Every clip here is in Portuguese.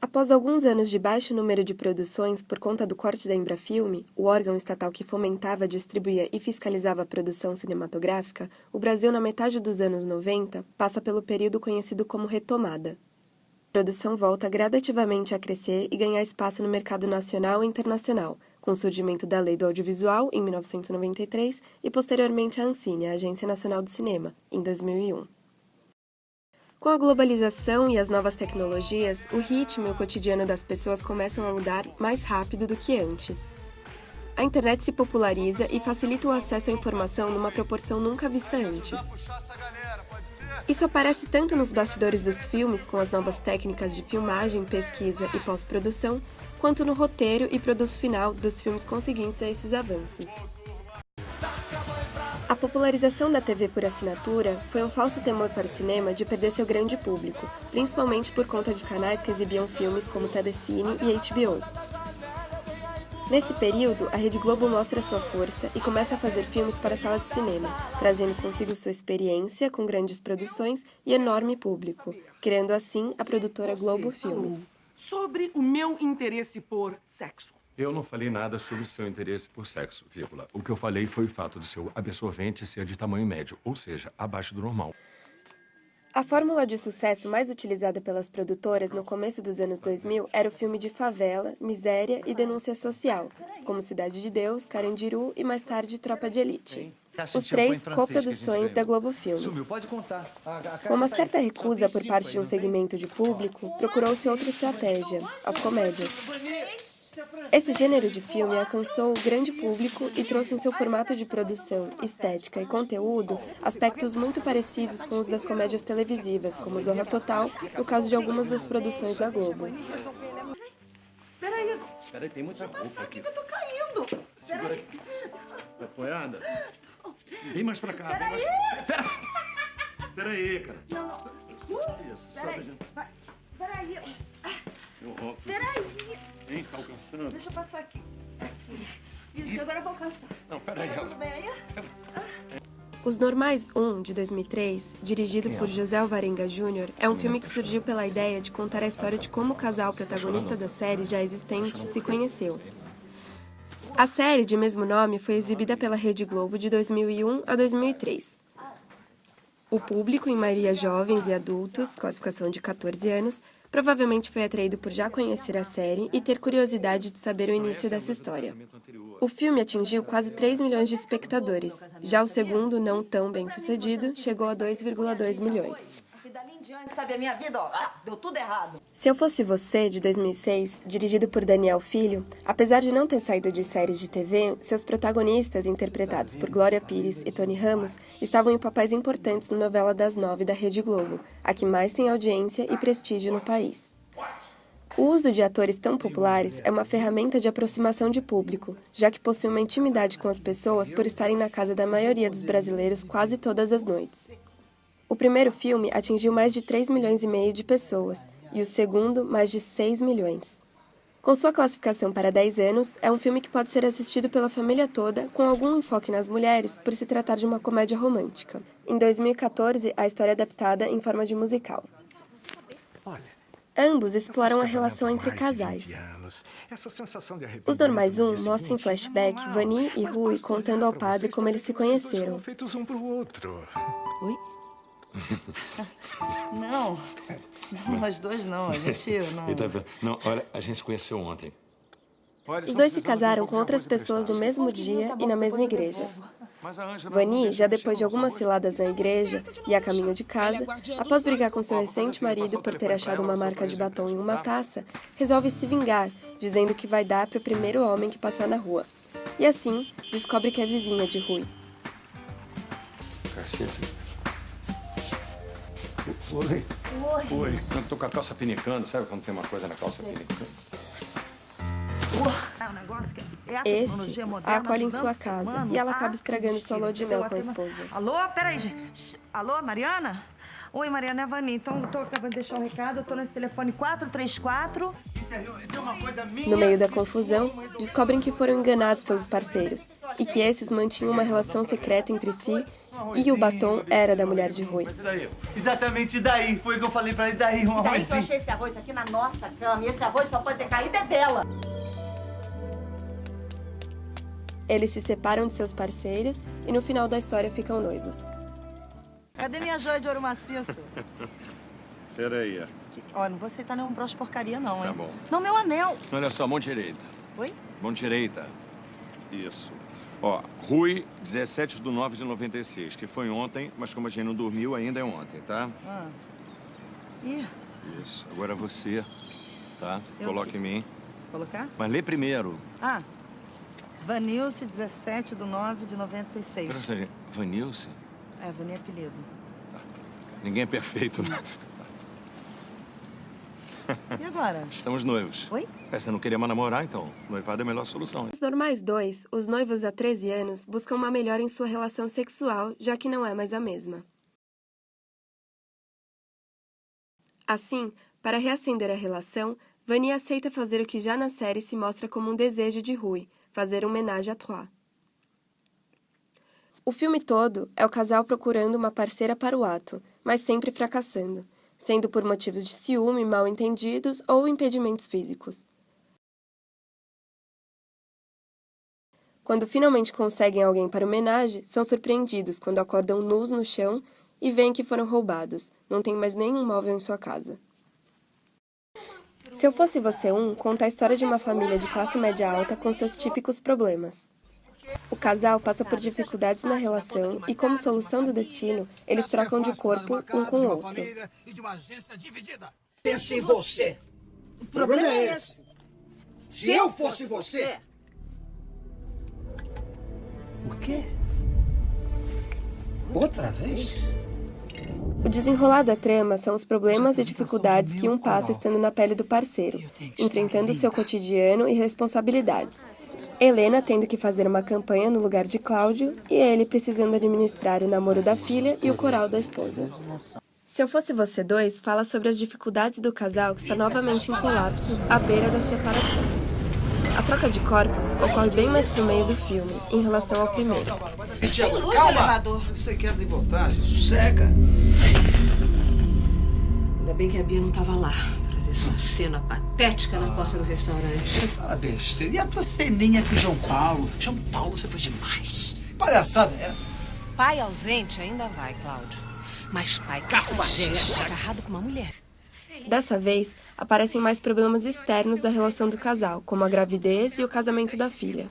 Após alguns anos de baixo número de produções por conta do corte da Embrafilme, o órgão estatal que fomentava, distribuía e fiscalizava a produção cinematográfica, o Brasil, na metade dos anos 90, passa pelo período conhecido como retomada. A produção volta gradativamente a crescer e ganhar espaço no mercado nacional e internacional, com o surgimento da Lei do Audiovisual, em 1993, e posteriormente a Ancine, a Agência Nacional do Cinema, em 2001. Com a globalização e as novas tecnologias, o ritmo e o cotidiano das pessoas começam a mudar mais rápido do que antes. A internet se populariza e facilita o acesso à informação numa proporção nunca vista antes. Isso aparece tanto nos bastidores dos filmes, com as novas técnicas de filmagem, pesquisa e pós-produção, quanto no roteiro e produto final dos filmes conseguintes a esses avanços. A popularização da TV por assinatura foi um falso temor para o cinema de perder seu grande público, principalmente por conta de canais que exibiam filmes como Telecine e HBO. Nesse período, a Rede Globo mostra sua força e começa a fazer filmes para a sala de cinema, trazendo consigo sua experiência com grandes produções e enorme público, criando assim a produtora Globo Filmes. Sobre o meu interesse por sexo. Eu não falei nada sobre o seu interesse por sexo, vírgula. O que eu falei foi o fato de seu absorvente ser de tamanho médio, ou seja, abaixo do normal. A fórmula de sucesso mais utilizada pelas produtoras no começo dos anos 2000 era o filme de favela, miséria e denúncia social, como Cidade de Deus, Carandiru e mais tarde Tropa de Elite. Os três coproduções da Globo Filmes. Com uma certa recusa por parte de um segmento de público, procurou-se outra estratégia, as comédias. Esse gênero de filme alcançou o grande público e trouxe em seu formato de produção, estética e conteúdo aspectos muito parecidos com os das comédias televisivas, como Zorra Total, no caso de algumas das produções da Globo. Peraí, tem muita roupa aqui. que eu tô caindo. Segura aqui. Tá apoiada? Vem mais pra cá. Peraí. Peraí, cara. Não. Isso, Peraí. Peraí. Meu óculos. Peraí. Hein, tá alcançando? Deixa eu passar aqui. Isso, que agora eu vou alcançar. Não, peraí. Tá tudo bem aí? Os Normais 1, de 2003, dirigido por José Alvarenga Jr., é um filme que surgiu pela ideia de contar a história de como o casal protagonista da série já existente se conheceu. A série, de mesmo nome, foi exibida pela Rede Globo de 2001 a 2003. O público, em maioria jovens e adultos, classificação de 14 anos, provavelmente foi atraído por já conhecer a série e ter curiosidade de saber o início dessa história. O filme atingiu quase 3 milhões de espectadores. Já o segundo, não tão bem sucedido, chegou a 2,2 milhões. Sabe a minha vida, ó, deu tudo errado. Se Eu Fosse Você, de 2006, dirigido por Daniel Filho, apesar de não ter saído de séries de TV, seus protagonistas, interpretados por Glória Pires e Tony Ramos, estavam em papéis importantes na novela das 9 da Rede Globo, a que mais tem audiência e prestígio no país. O uso de atores tão populares é uma ferramenta de aproximação de público, já que possui uma intimidade com as pessoas por estarem na casa da maioria dos brasileiros quase todas as noites. O primeiro filme atingiu mais de 3,5 milhões de pessoas, e o segundo, mais de 6 milhões. Com sua classificação para 10 anos, é um filme que pode ser assistido pela família toda, com algum enfoque nas mulheres, por se tratar de uma comédia romântica. Em 2014, a história é adaptada em forma de musical. Ambos exploram a relação entre casais. Os Normais 1 mostra em flashback Vani e Rui contando ao padre como eles se conheceram. Oi? Não, nós dois não, a gente não... Não, olha, a gente se conheceu ontem. Os dois se casaram com outras pessoas no mesmo dia e na mesma igreja. Vani, já depois de algumas ciladas na igreja e a caminho de casa, após brigar com seu recente marido por ter achado uma marca de batom em uma taça, resolve se vingar, dizendo que vai dar para o primeiro homem que passar na rua. E assim, descobre que é vizinha de Rui. Cacete. Oi. Eu tô com a calça pinicando, sabe quando tem uma coisa na calça pinicando? É um negócio que é a Este tecnologia a moderna acolhe em ajudando sua o ser casa humano e ela a acaba estragando sua lua de mel com a existir, entendeu? esposa. Alô, peraí, gente. Alô, Mariana? Oi, Mariana, é a Vani. Então, eu tô acabando de deixar um recado. Eu tô nesse telefone 434. No meio da confusão, descobrem que foram enganados pelos parceiros e que esses mantinham uma relação secreta entre si E o batom era da mulher de Rui. Exatamente daí, foi o que eu falei pra ele, daí um Daí que eu arrozinho. achei esse arroz aqui na nossa cama. E esse arroz só pode ter caído é dela. Eles se separam de seus parceiros e no final da história ficam noivos. Cadê minha joia de ouro maciço? Peraí. Ó, não vou aceitar nenhum broche porcaria não, hein? Tá bom. Não, meu anel. Olha só, mão direita. Oi? Mão direita. Isso. Ó, Rui, 17/9/96, que foi ontem, mas como a gente não dormiu, ainda é ontem, tá? Ah. Ih, Isso. Agora você, tá? Eu Coloca que- em mim. colocar? Mas lê primeiro. Ah, Vanilce, 17/9/96. Peraí, Vanilce? É, Vani é apelido. Ninguém é perfeito, né? E agora? Estamos noivos. Oi? Você não queria mais namorar, então? Noivado é a melhor solução. Os Normais 2, os noivos há 13 anos buscam uma melhora em sua relação sexual, já que não é mais a mesma. Assim, para reacender a relação, Vani aceita fazer o que já na série se mostra como um desejo de Rui, fazer um ménage à trois. O filme todo é o casal procurando uma parceira para o ato, mas sempre fracassando, sendo por motivos de ciúme, mal-entendidos ou impedimentos físicos. Quando finalmente conseguem alguém para o ménage, são surpreendidos quando acordam nus no chão e veem que foram roubados, não tem mais nenhum móvel em sua casa. Se Eu Fosse Você 1 conta a história de uma família de classe média alta com seus típicos problemas. O casal passa por dificuldades na relação e, como solução do destino, eles trocam de corpo um com o outro. Pense em você. O problema é esse. Se eu fosse você... O quê? Outra vez? O desenrolar da trama são os problemas e dificuldades que um passa estando na pele do parceiro, enfrentando seu cotidiano e responsabilidades. Helena tendo que fazer uma campanha no lugar de Cláudio e ele precisando administrar o namoro da filha e o coral da esposa. Se Eu Fosse Você 2 fala sobre as dificuldades do casal que está novamente em colapso, à beira da separação. A troca de corpos ocorre bem mais pro meio do filme, em relação ao primeiro. Luz, elevador. Você quer de voltagem? Sossega. Ainda bem que a Bia não estava lá, para ver sua cena patética na porta do restaurante. Fala besteira. E a tua ceninha com o João Paulo? João Paulo, você foi demais. Que palhaçada é essa? Pai ausente ainda vai, Cláudio. Mas pai cafajeste agarrado com uma mulher. Dessa vez, aparecem mais problemas externos da relação do casal, como a gravidez e o casamento da filha.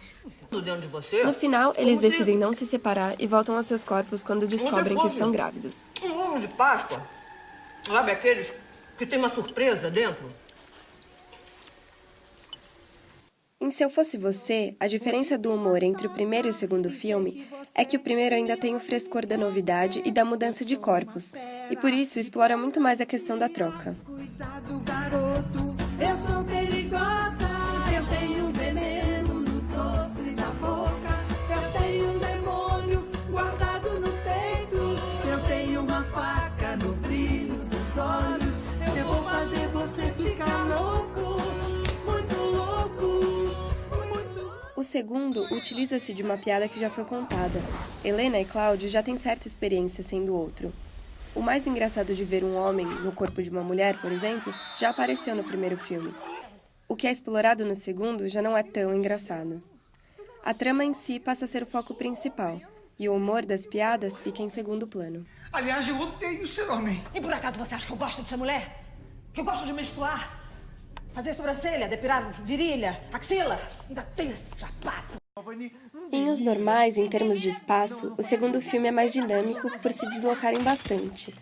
Dentro de você? No final, eles decidem não se separar e voltam aos seus corpos quando descobrem que estão grávidos. Um ovo de Páscoa. Sabe aqueles que tem uma surpresa dentro? Em Se Eu Fosse Você, a diferença do humor entre o primeiro e o segundo filme é que o primeiro ainda tem o frescor da novidade e da mudança de corpos, e por isso explora muito mais a questão da troca. Cuidado, garoto, eu sou perigosa. Eu tenho veneno no doce da boca. Eu tenho um demônio guardado no peito. Eu tenho uma faca no brilho dos olhos. Eu vou fazer você ficar louco, muito louco. O segundo utiliza-se de uma piada que já foi contada. Helena e Cláudio já têm certa experiência sendo outro. O mais engraçado de ver um homem no corpo de uma mulher, por exemplo, já apareceu no primeiro filme. O que é explorado no segundo já não é tão engraçado. A trama em si passa a ser o foco principal, e o humor das piadas fica em segundo plano. Aliás, eu odeio ser homem. E por acaso você acha que eu gosto de ser mulher? Que eu gosto de menstruar? Fazer sobrancelha, depilar virilha, axila? Ainda tem esse sapato. Em Os Normais, em termos de espaço, o segundo filme é mais dinâmico por se deslocarem bastante.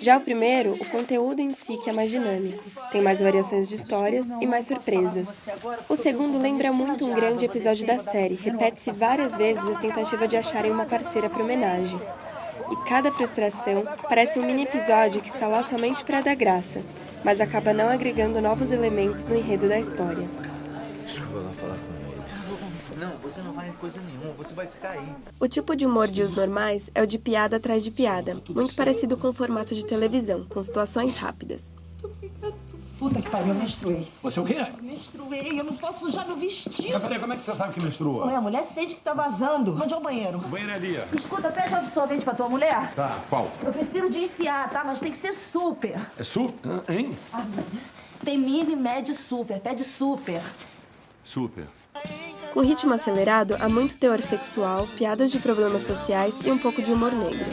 Já o primeiro, o conteúdo em si que é mais dinâmico, tem mais variações de histórias e mais surpresas. O segundo lembra muito um grande episódio da série, repete-se várias vezes a tentativa de acharem uma parceira para homenagem. E cada frustração parece um mini episódio que está lá somente para dar graça, mas acaba não agregando novos elementos no enredo da história. Acho que eu vou lá falar com ele. Não, você não vai em coisa nenhuma, você vai ficar aí. O tipo de humor de Os Normais é o de piada atrás de piada, muito parecido com o formato de televisão, com situações rápidas. Puta que pariu, eu menstruei. Você o quê? Menstruei, eu não posso sujar meu vestido. Mas peraí, como é que você sabe que menstrua? Ué, a mulher sente que tá vazando. Onde é o banheiro? O banheiro é ali, ó. Escuta, pede um absorvente pra tua mulher. Tá, qual? Eu prefiro de enfiar, tá? Mas tem que ser super. É super? Hein? Ai, meu Deus. Tem mini, médio e super. Pede super. Super. Com ritmo acelerado, há muito teor sexual, piadas de problemas sociais e um pouco de humor negro.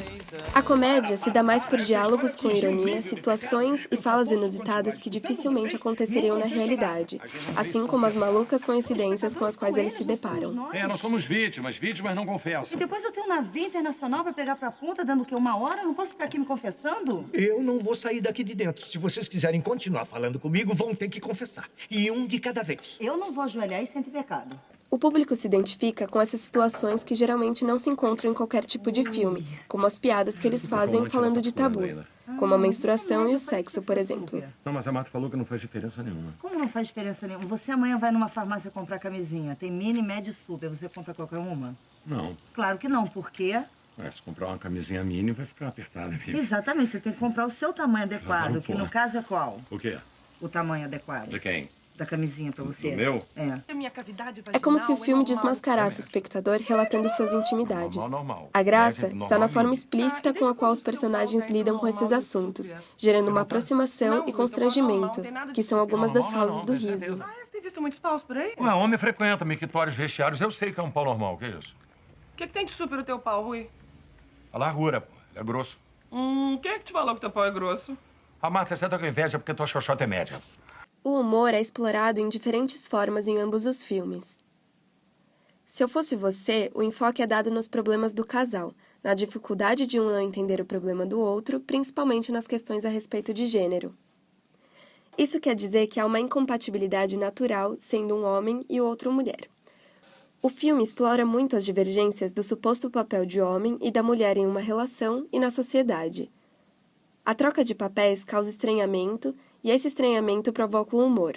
A comédia se dá mais por diálogos com ironia, situações e falas inusitadas que dificilmente aconteceriam na realidade, assim como as malucas coincidências com as quais eles se deparam. Nós somos vítimas não E confessam. depois eu tenho um navio internacional pra pegar pra ponta, dando o quê? 1 hora? Eu não posso ficar aqui me confessando? Eu não vou sair daqui de dentro. Se vocês quiserem continuar falando comigo, vão ter que confessar. E um de cada vez. Eu não vou ajoelhar e sentir pecado. O público se identifica com essas situações que geralmente não se encontram em qualquer tipo de filme, como as piadas que eles fazem falando de tabus, como a menstruação e o sexo, por exemplo. Não, mas a Marta falou que não faz diferença nenhuma. Como não faz diferença nenhuma? Você amanhã vai numa farmácia comprar camisinha. Tem mini, médio e super. Você compra qualquer uma? Não. Claro que não, porque... Se comprar uma camisinha mini, vai ficar apertada mesmo. Exatamente, você tem que comprar o seu tamanho adequado, que no caso é qual? O quê? O tamanho adequado. De quem? Da camisinha pra você. Do meu? É. Minha cavidade É como se o filme vaginal é normal. desmascarasse o espectador relatando suas intimidades. Normal. A graça Médio, está na forma normal. explícita com a qual os personagens lidam com esses assuntos, gerando uma aproximação e constrangimento, que são algumas das causas do riso. Você tem visto muitos paus por aí? Ué, homem frequenta mictórios vestiários. Eu sei que é um pau normal. O que é isso? O que tem de super o teu pau, Rui? A largura, pô. Ele é grosso. Quem é que te falou que teu pau é grosso? A Marta, você tá com inveja porque tua xoxota é média. O humor é explorado em diferentes formas em ambos os filmes. Se Eu Fosse Você, o enfoque é dado nos problemas do casal, na dificuldade de um não entender o problema do outro, principalmente nas questões a respeito de gênero. Isso quer dizer que há uma incompatibilidade natural, sendo um homem e o outro mulher. O filme explora muito as divergências do suposto papel de homem e da mulher em uma relação e na sociedade. A troca de papéis causa estranhamento e esse estranhamento provoca o humor.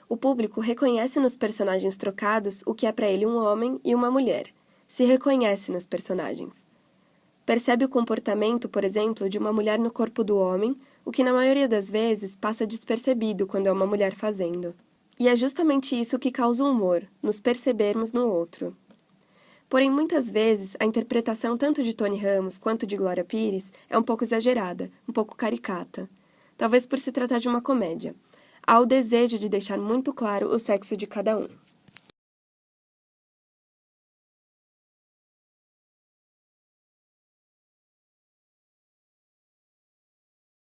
O público reconhece nos personagens trocados o que é para ele um homem e uma mulher. Se reconhece nos personagens. Percebe o comportamento, por exemplo, de uma mulher no corpo do homem, o que na maioria das vezes passa despercebido quando é uma mulher fazendo. E é justamente isso que causa o humor, nos percebermos no outro. Porém, muitas vezes, a interpretação tanto de Tony Ramos quanto de Glória Pires é um pouco exagerada, um pouco caricata. Talvez por se tratar de uma comédia. Há o desejo de deixar muito claro o sexo de cada um.